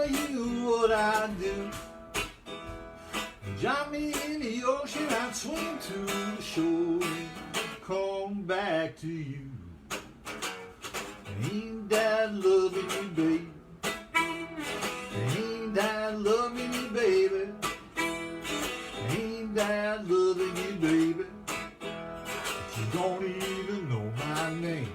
tell you what I do. Drop me in the ocean, I'd swim to the shore and come back to you. Ain't that loving you, baby? Ain't that loving you, baby? Ain't that loving you, baby? But you don't even know my name.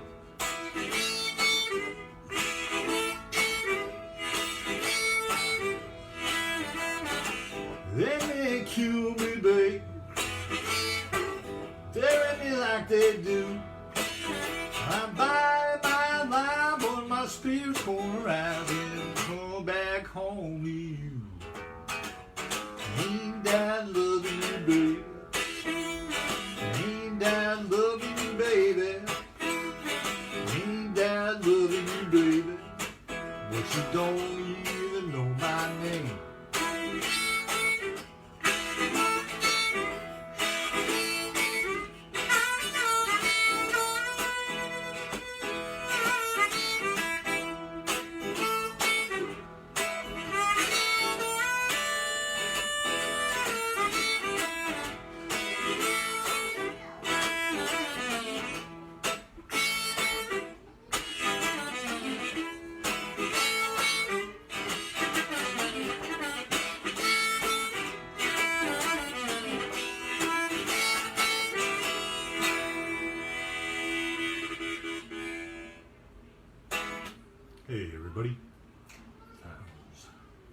They may kill me, baby, tearing me like they do. I'm buying my life, but my spirit's gonna rise and come back home to you. Ain't that loving you, baby? Ain't that loving you, baby? Ain't that loving you, baby? But you don't even know my name. Hey everybody,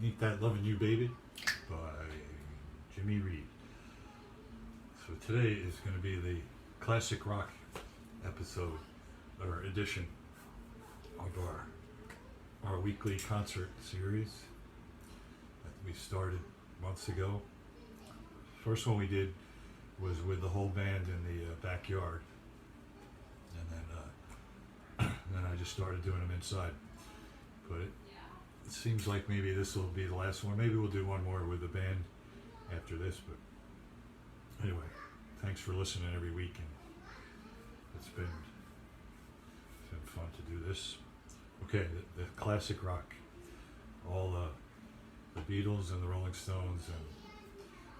Ain't That Lovin' You Baby by Jimmy Reed. So today is going to be the classic rock episode or edition of our weekly concert series that we started months ago. First one we did was with the whole band in the backyard, and then I just started doing them inside. But it seems like maybe this will be the last one. Maybe we'll do one more with the band after this. But anyway, thanks for listening every week, and it's been fun to do this. Okay, the classic rock, all the Beatles and the Rolling Stones and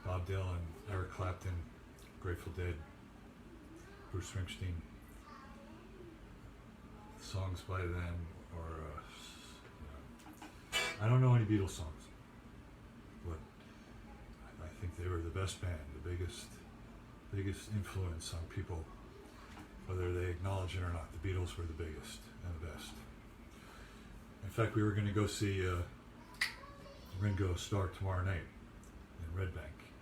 Bob Dylan, Eric Clapton, Grateful Dead, Bruce Springsteen, songs by them, or I don't know any Beatles songs, but I think they were the best band, the biggest influence on people, whether they acknowledge it or not. The Beatles were the biggest and the best. In fact, we were going to go see Ringo start tomorrow night in Red Bank,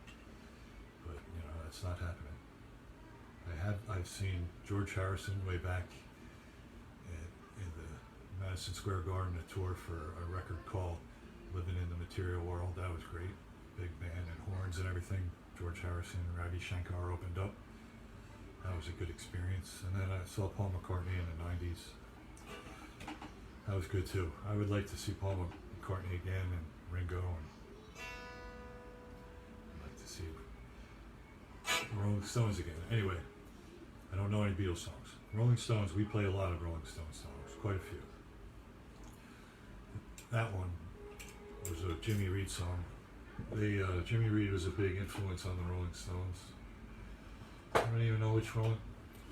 but that's not happening. I've seen George Harrison way back in the Madison Square Garden, a tour for a record called Living in the Material World. That was great. Big band and horns and everything. George Harrison and Ravi Shankar opened up. That was a good experience. And then I saw Paul McCartney in the 90s. That was good too. I would like to see Paul McCartney again and Ringo, and I'd like to see Rolling Stones again. Anyway, I don't know any Beatles songs. Rolling Stones, we play a lot of Rolling Stones songs, quite a few. That one was a Jimmy Reed song. Jimmy Reed was a big influence on the Rolling Stones. I don't even know which Rolling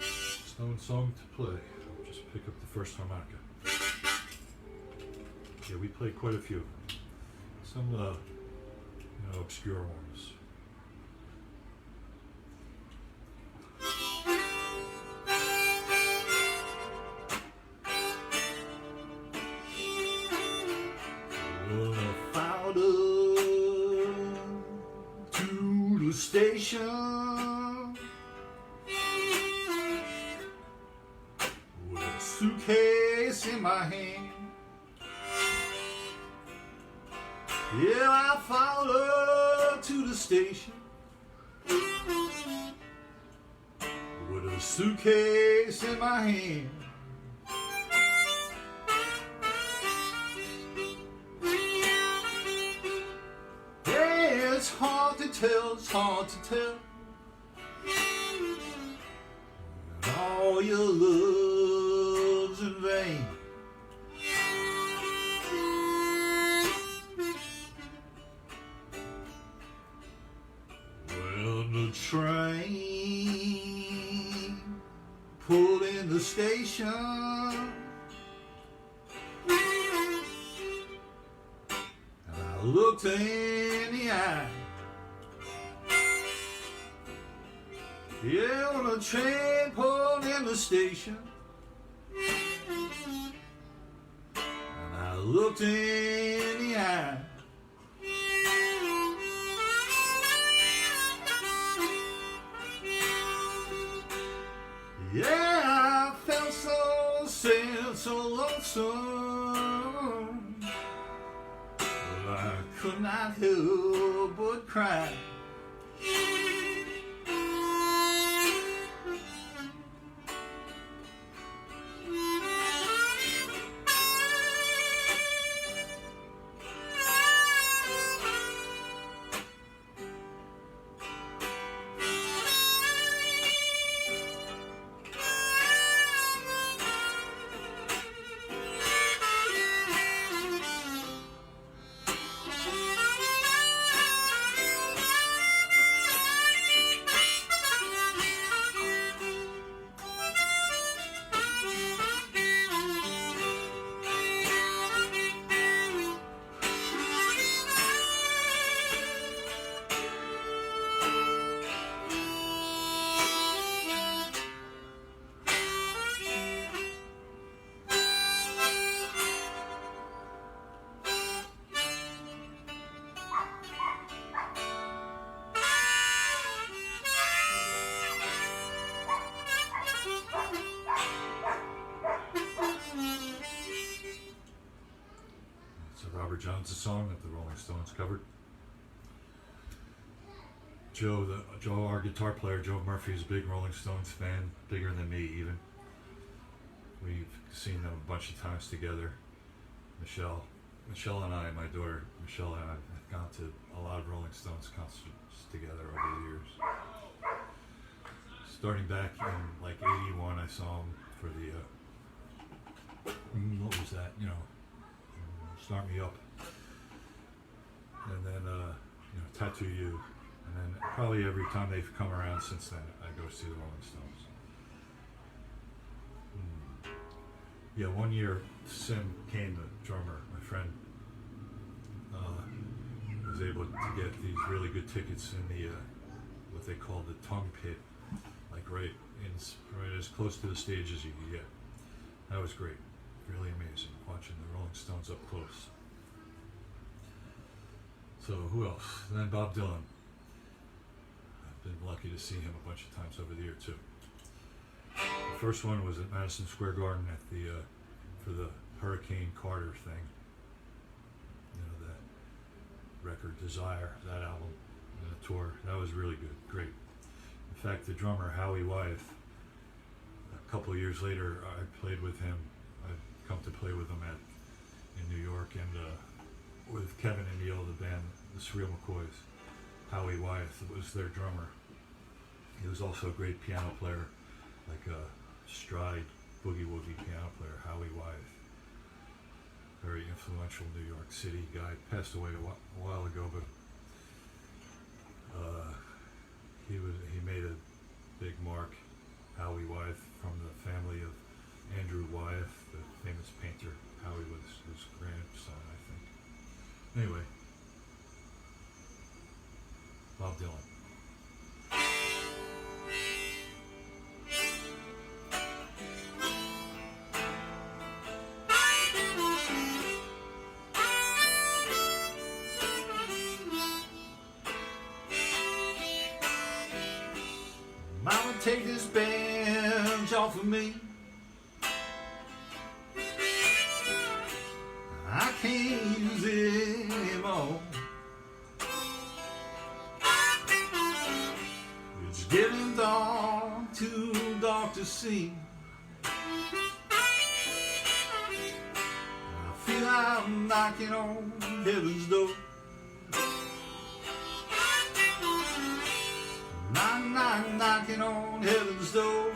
Stone song to play. I'll just pick up the first harmonica. Yeah, we played quite a few. Some obscure ones. Well, I found her to the station with a suitcase in my hand. Yeah, I followed her to the station with a suitcase in my hand. Hey, it's hard to tell, and all your love's in vain. train pulled in the station, and I looked her in the eye. Yeah, when the train pulled in the station, and I looked in the eye. Yeah, I felt so sad, so lonesome, but I could not help but cry. Robert John's song that the Rolling Stones covered. Joe, our guitar player, Joe Murphy, is a big Rolling Stones fan, bigger than me even. We've seen them a bunch of times together. Michelle and I, my daughter Michelle and I, have gone to a lot of Rolling Stones concerts together over the years. Starting back in like '81, I saw him for the what was that? Start Me Up, and then Tattoo You, and then probably every time they've come around since then, I go see the Rolling Stones. Yeah, one year Sim Kane, the drummer, my friend, was able to get these really good tickets in the what they call the tongue pit, like right as close to the stage as you could get. That was great. Really amazing watching the Rolling Stones up close. So who else? And then Bob Dylan. I've been lucky to see him a bunch of times over the year too. The first one was at Madison Square Garden at the for the Hurricane Carter thing. That record Desire, that album, and the tour. That was really good, great. In fact, the drummer Howie Wyeth. A couple of years later, I played with him. I'd come to play with them in New York, and with Kevin and Neil, the band, the Surreal McCoys. Howie Wyeth was their drummer. He was also a great piano player, like a stride, boogie-woogie piano player, Howie Wyeth. Very influential New York City guy. Passed away a while ago, but he made a big mark. Howie Wyeth, from the family of Andrew Wyeth, the famous painter. Howie was his grandson, I think. Anyway, Bob Dylan. Mama, take this bench off of me. I can't use it anymore. It's getting dark, too dark to see. I feel I'm knocking on heaven's door. Knocking on heaven's door.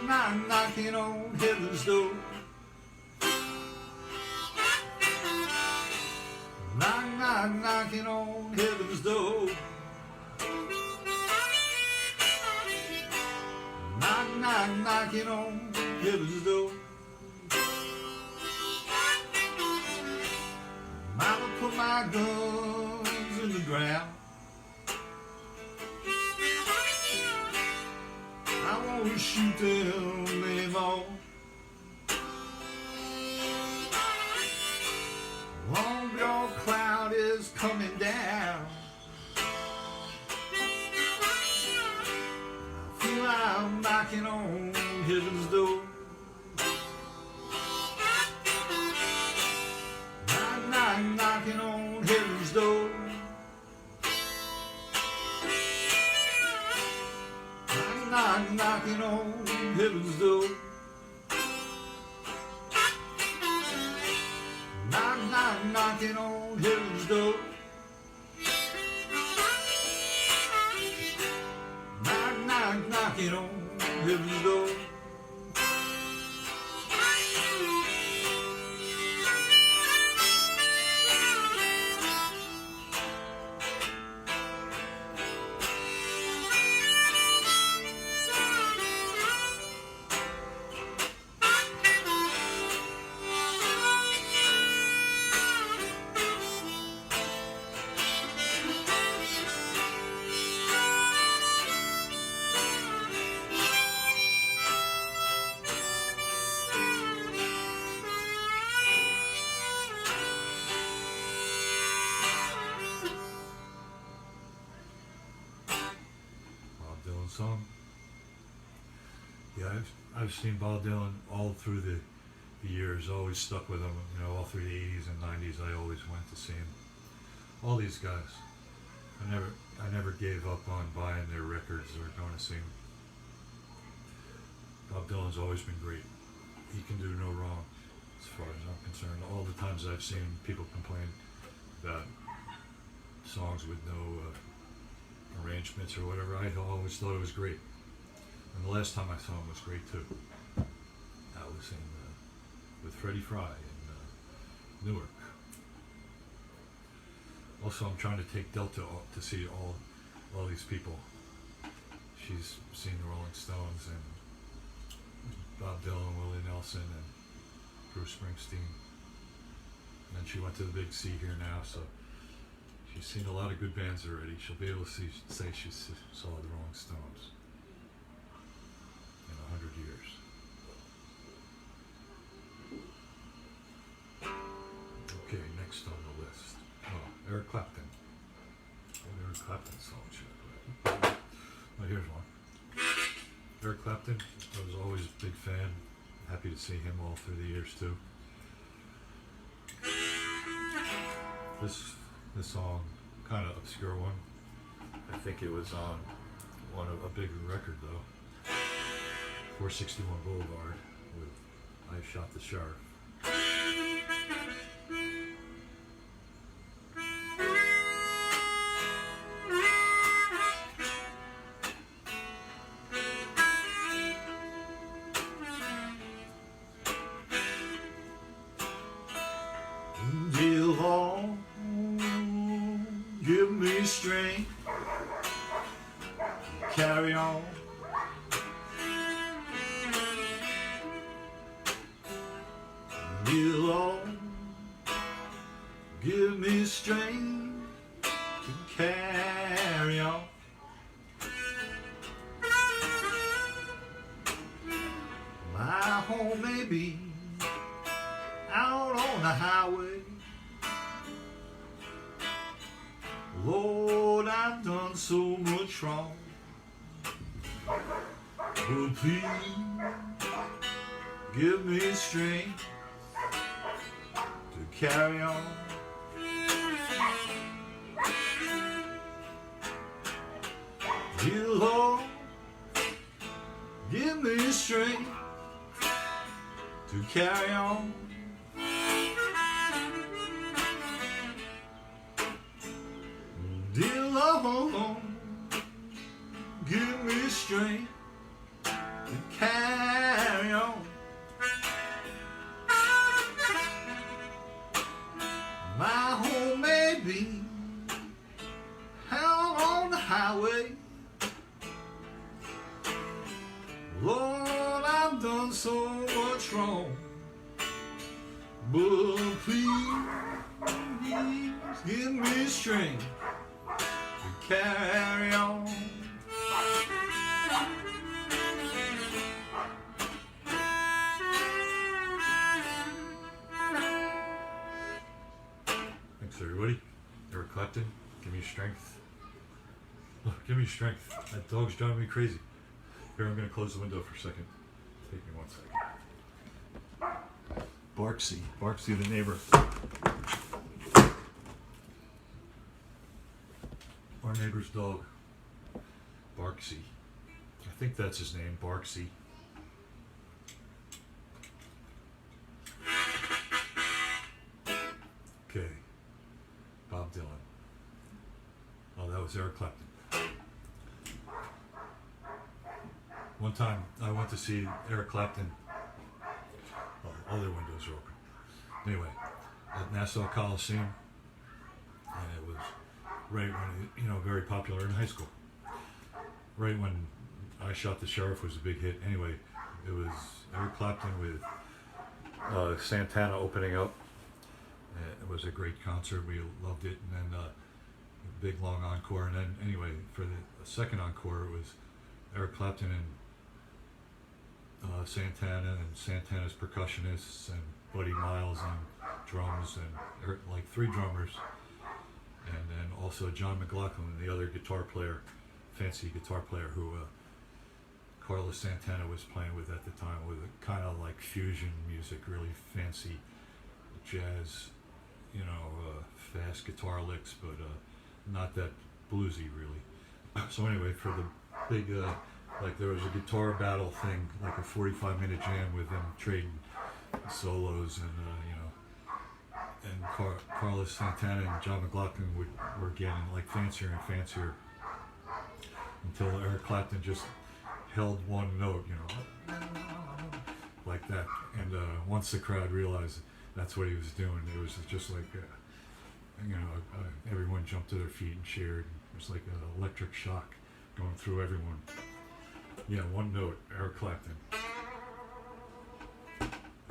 Knocking on heaven's door. knock, knocking on heaven's door. Knock, knock, knocking on heaven's door. Mama put my guns in the ground. I won't shoot them anymore. Long dark cloud is coming down. I feel I'm knocking on heaven's door. Knock, knock, knocking on heaven's door. Knock, knock, knocking on heaven's door. Knock, knock, knocking on heaven's door. Knock, knock, knocking on heaven's door. Song. Yeah, I've seen Bob Dylan all through the years, always stuck with him, you know, all through the 80s and 90s. I always went to see him. All these guys. I never gave up on buying their records or going to see them. Bob Dylan's always been great. He can do no wrong as far as I'm concerned. All the times I've seen people complain about songs with no arrangements or whatever, I always thought it was great. And the last time I saw him was great too. That was in with Freddie Fry in Newark. Also, I'm trying to take Delta to see all these people. She's seen the Rolling Stones and Bob Dylan, Willie Nelson, and Bruce Springsteen. And then she went to the Big C here now, so she's seen a lot of good bands already. She'll be able to say she saw the Rolling Stones in 100 years. Okay, next on the list. Oh, Eric Clapton. What Eric Clapton song should I play? Oh, here's one. Eric Clapton, I was always a big fan. Happy to see him all through the years too. This song, kind of obscure one. I think it was on a big record though. 461 Boulevard with I Shot the Sheriff. Dear Lord, give me strength to carry on. Dear Lord, give me strength to carry on. My home may be out on the highway. Lord, I've done so much wrong. But please give me strength to carry on. Dear Lord, give me strength to carry on. Dear Lord, give me strength to carry on. My home may be highway. Lord, I've done so much wrong, but please give me strength to carry on. Thanks, everybody. Eric Clapton, give me strength. Oh, give me strength. That dog's driving me crazy. Here, I'm going to close the window for a second. Take me 1 second. Barksy the neighbor. Our neighbor's dog, Barksy. I think that's his name, Barksy. Okay, Bob Dylan. Oh, that was Eric Clapton. One time I went to see Eric Clapton. Oh, all their windows are open. Anyway, at Nassau Coliseum, and it was right when, very popular in high school. Right when I Shot the Sheriff was a big hit. Anyway, it was Eric Clapton with Santana opening up. It was a great concert. We loved it. And then a big long encore. And then anyway, for the second encore, it was Eric Clapton and Santana and Santana's percussionists and Buddy Miles on drums and like 3 drummers, and then also John McLaughlin, the other guitar player, fancy guitar player who Carlos Santana was playing with at the time, with a kind of like fusion music, really fancy jazz, fast guitar licks, but not that bluesy really. So anyway, for the big there was a guitar battle thing, like a 45-minute jam with them trading solos, and and Carlos Santana and John McLaughlin were getting like fancier and fancier until Eric Clapton just held one note, like that. And once the crowd realized that's what he was doing, it was just like, everyone jumped to their feet and cheered. It was like an electric shock going through everyone. Yeah, one note, Eric Clapton.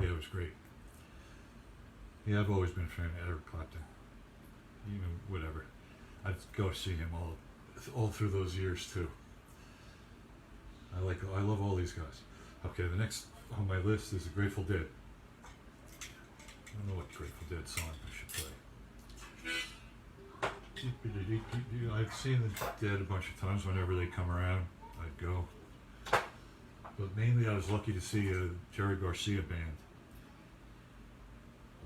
Yeah, it was great. Yeah, I've always been a fan of Eric Clapton. Whatever. I'd go see him all through those years too. I love all these guys. Okay, the next on my list is the Grateful Dead. I don't know what Grateful Dead song I should play. I've seen the Dead a bunch of times. Whenever they come around, I'd go. But mainly I was lucky to see a Jerry Garcia band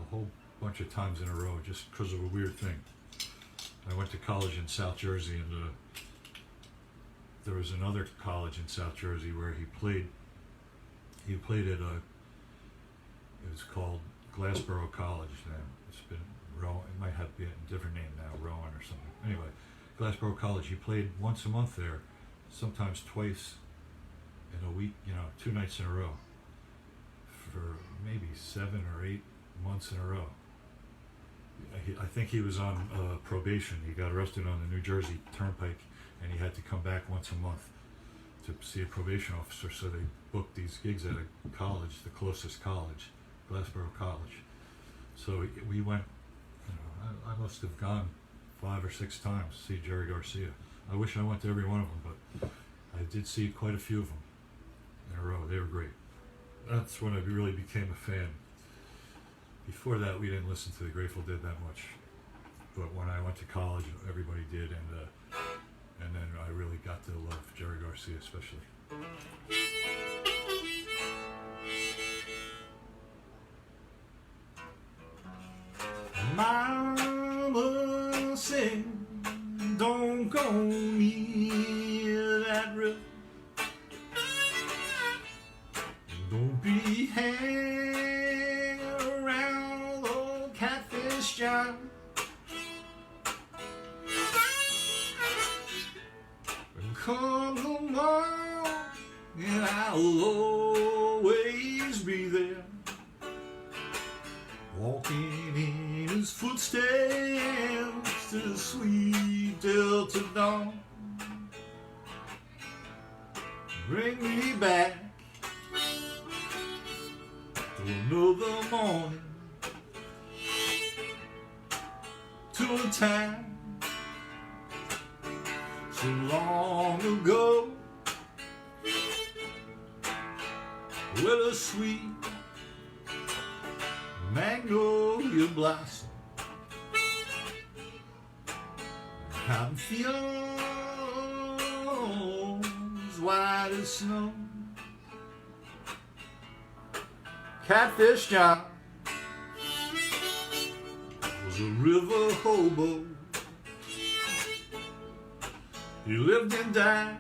a whole bunch of times in a row, just because of a weird thing. I went to college in South Jersey, and there was another college in South Jersey where he played at it was called Glassboro College then. It's been Rowan, it might have been a different name now, Rowan or something. Anyway, Glassboro College, he played once a month there, sometimes twice in a week, 2 nights in a row, for maybe 7 or 8 months in a row. I think he was on probation. He got arrested on the New Jersey Turnpike, and he had to come back once a month to see a probation officer, so they booked these gigs at a college, the closest college, Glassboro College. So we went, I must have gone 5 or 6 times to see Jerry Garcia. I wish I went to every one of them, but I did see quite a few of them in a row. They were great. That's when I really became a fan. Before that, we didn't listen to the Grateful Dead that much, but when I went to college, everybody did, and then I really got to love Jerry Garcia especially. Mama said, don't go near that river. Don't be hanging around old Catfish John. Come along, and I'll always be there, walking in his footsteps to the sweet Delta dawn. Bring me back to another morning, to a time so long ago, where the sweet magnolia blossom cotton fields white as snow. Catfish John was a river hobo. He lived and died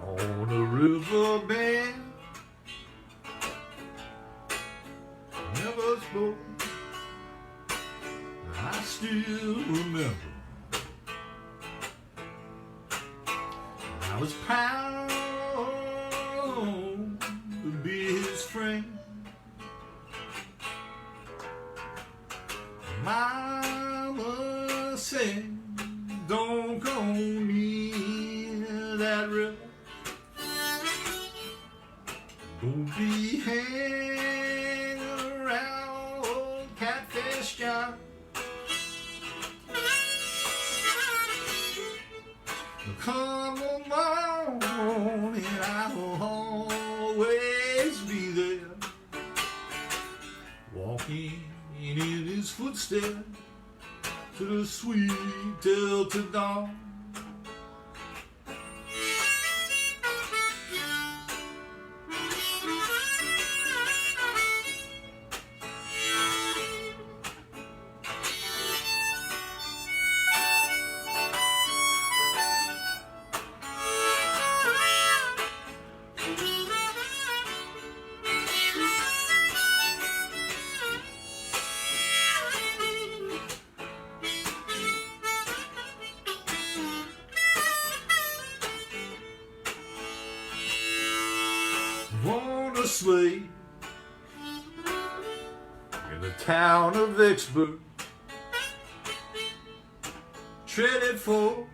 on a river bed. Never spoke, I still remember. I was proud to be his friend. Mama said, don't go near that river. Don't be hanging around old Catfish John. Come along and I will always be there, walking in his footsteps to the sweet Delta dawn. On a sleigh in the town of Vicksburg, treaded for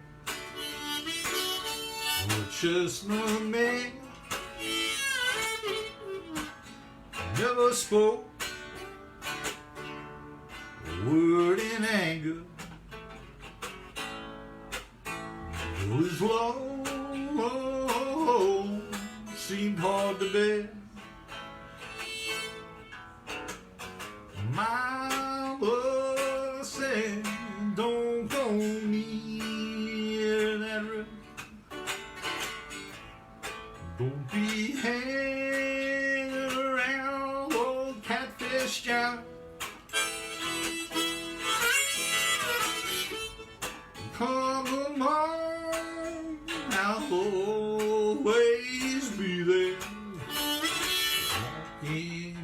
a chestnut man. Never spoke a word in anger. His love seemed hard to bear. Mama said, don't go near that river. Don't be hanging around old Catfish John. Come along, I'll always be there, walking in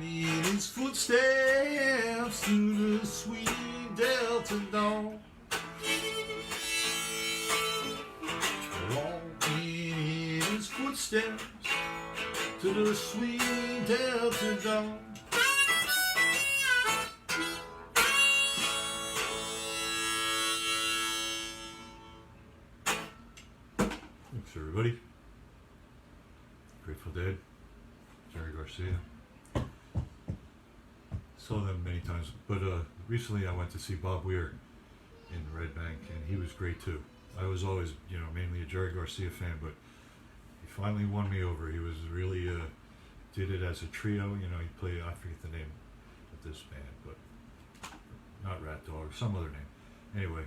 his footsteps to the sweet Delta dawn. Walking in his footsteps to the sweet Delta dawn. Thanks, everybody. Grateful Dead, Jerry Garcia. Saw them many times, but recently I went to see Bob Weir in Red Bank, and he was great too. I was always, mainly a Jerry Garcia fan, but he finally won me over. He was really did it as a trio. He played, I forget the name of this band, but not Rat Dog, some other name. Anyway,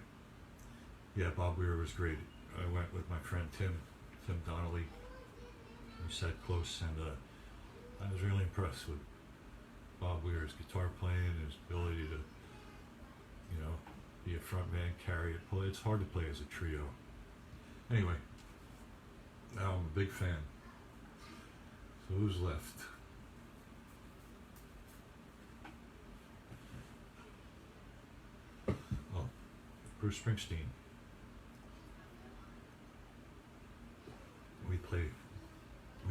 yeah, Bob Weir was great. I went with my friend Tim Donnelly. We sat close, and I was really impressed with Bob Weir's guitar playing, his ability to, be a front man, carry it, play. It's hard to play as a trio. Anyway, now I'm a big fan. So who's left? Oh, Bruce Springsteen. We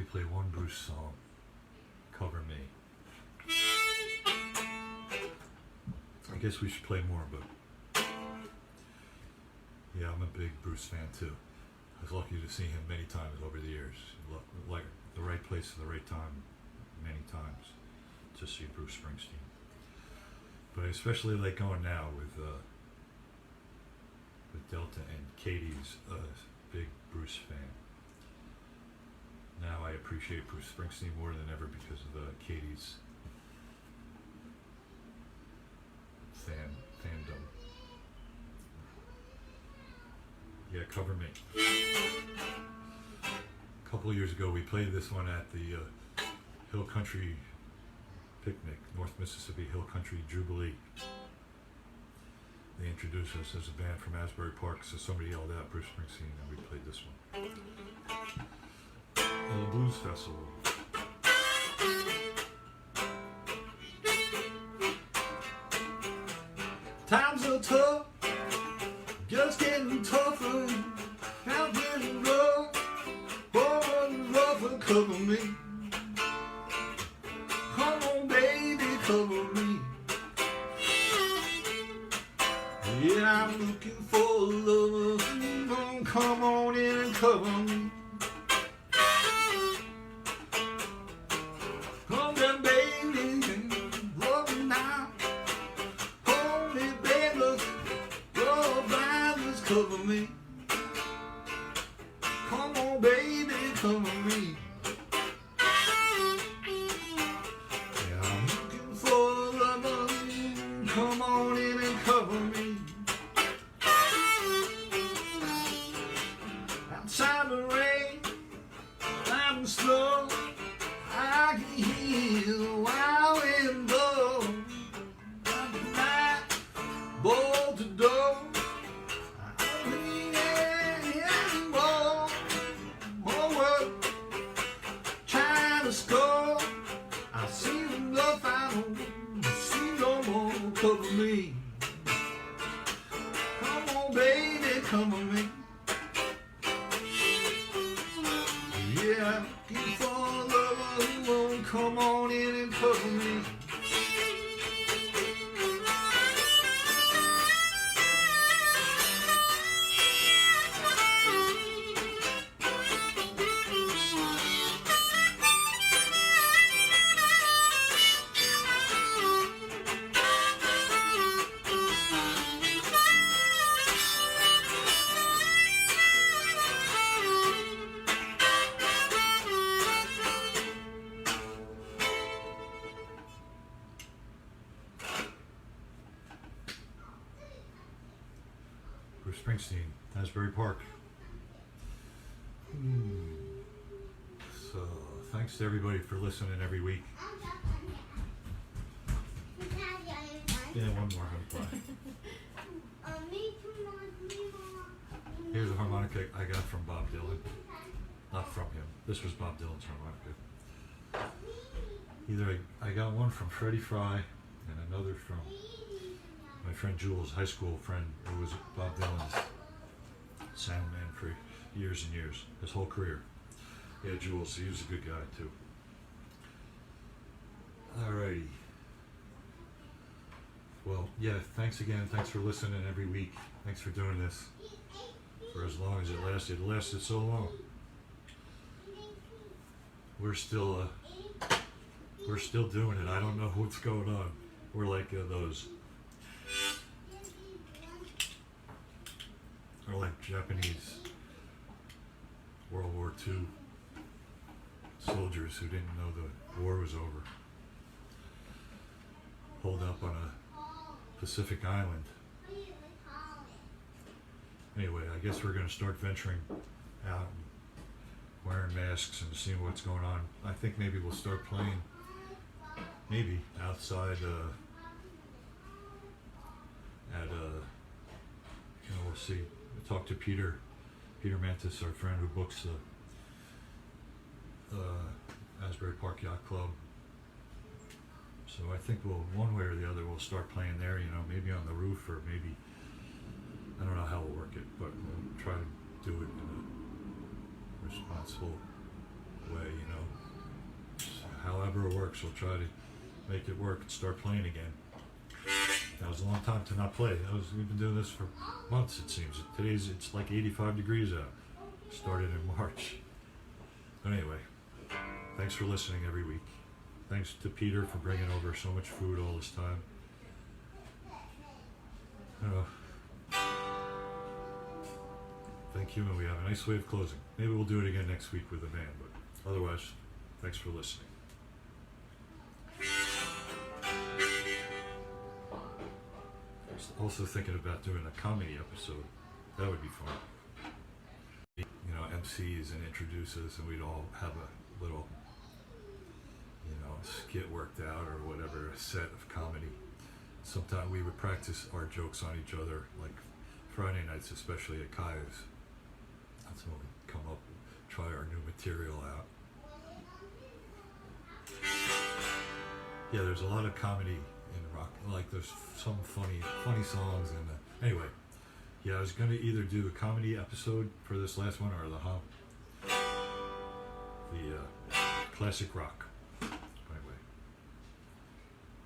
play one Bruce song, Cover Me. I guess we should play more, but yeah, I'm a big Bruce fan too. was lucky to see him many times over the years. Like the right place at the right time, many times, to see Bruce Springsteen. But I especially like going now with Delta, and Katie's a big Bruce fan. Now I appreciate Bruce Springsteen more than ever because of Katie's fandom. Yeah, Cover Me. A couple of years ago, we played this one at the Hill Country Picnic, North Mississippi Hill Country Jubilee. They introduced us as a band from Asbury Park, so somebody yelled out Bruce Springsteen, and we played this one. The Blues Festival. Times are tough, just getting tougher. Now getting rough, oh, rougher, cover me. Come on, baby, cover me. Yeah, I'm looking for a lover. Come on in and cover me. Come on, baby, love me now. Hold me, baby, your violence cover me. Come on, baby, cover me. Yeah, I'm looking for a lover. Come on in and cover me. Outside the rain, I'm slow. I can hear the wild wind blow. I'm the night, bolt the door. I'm the ball. Oh, work, trying to score. I see the bluff, I don't see no more. Cover me. Come on, baby, cover me. Yeah, looking for a lover who won't come on in and cover me. Bruce Springsteen, Asbury Park. So, thanks to everybody for listening every week. Yeah, one more honey pie. Here's a harmonica I got from Bob Dylan. Not from him. This was Bob Dylan's harmonica. Either I got one from Freddie Fry and another from my friend Jules, high school friend, who was Bob Dylan's sound man for years and years, his whole career. Yeah, Jules, he was a good guy too. Alrighty. Well, yeah, thanks again. Thanks for listening every week. Thanks for doing this for as long as it lasted. It lasted so long. We're still doing it. I don't know what's going on. We're like those. Or like Japanese World War II soldiers who didn't know the war was over. Holed up on a Pacific island. Anyway, I guess we're going to start venturing out and wearing masks and seeing what's going on. I think maybe we'll start playing, maybe outside at we'll see. Talk to Peter Mantis, our friend who books the Asbury Park Yacht Club. So I think we'll, one way or the other, we'll start playing there, maybe on the roof, or maybe, I don't know how we'll work it, but we'll try to do it in a responsible way, However it works, we'll try to make it work and start playing again. That was a long time to not play. We've been doing this for months, it seems. It's like 85 degrees out. Started in March. But anyway, thanks for listening every week. Thanks to Peter for bringing over so much food all this time. Thank you, and we have a nice way of closing. Maybe we'll do it again next week with the band, but otherwise, thanks for listening. I was also thinking about doing a comedy episode. That would be fun. You know, MCs and introduce us, and we'd all have a little, you know, skit worked out or whatever, a set of comedy. Sometimes we would practice our jokes on each other, like Friday nights, especially at Kaya's. That's when we come up and try our new material out. Yeah, there's a lot of comedy in rock. Like there's some funny songs and anyway. Yeah, I was gonna either do a comedy episode for this last one or the classic rock. Anyway,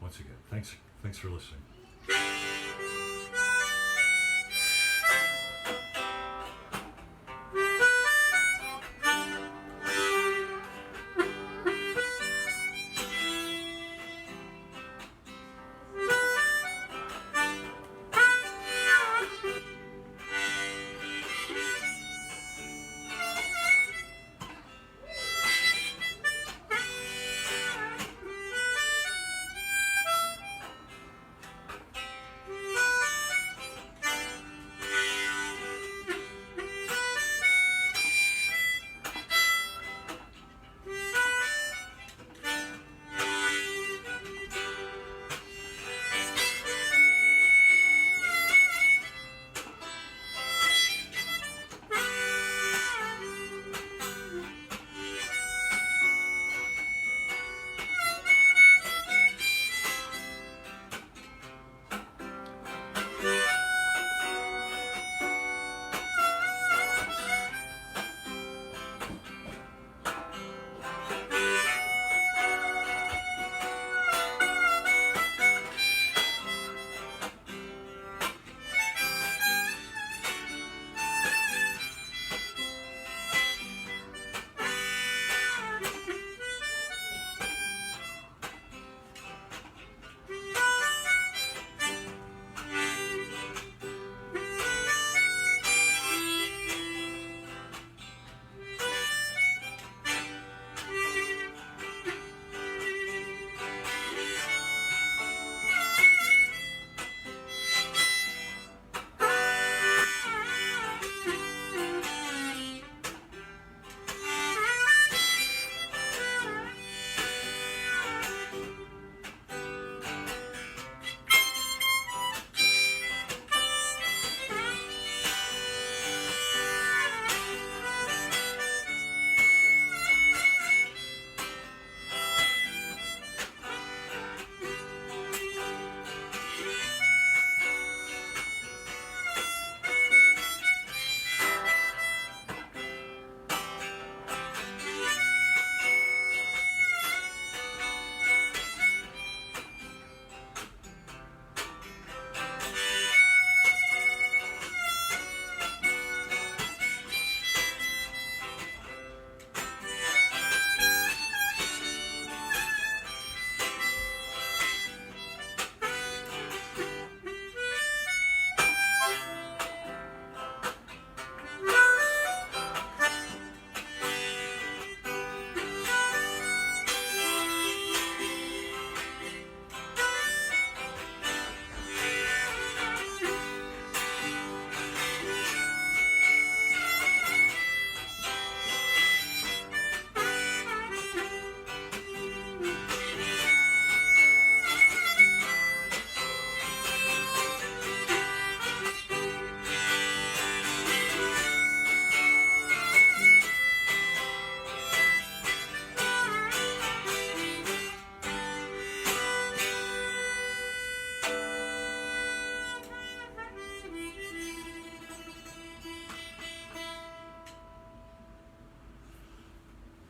once again, thanks for listening.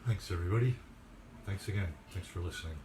Thanks, everybody. Thanks again. Thanks for listening.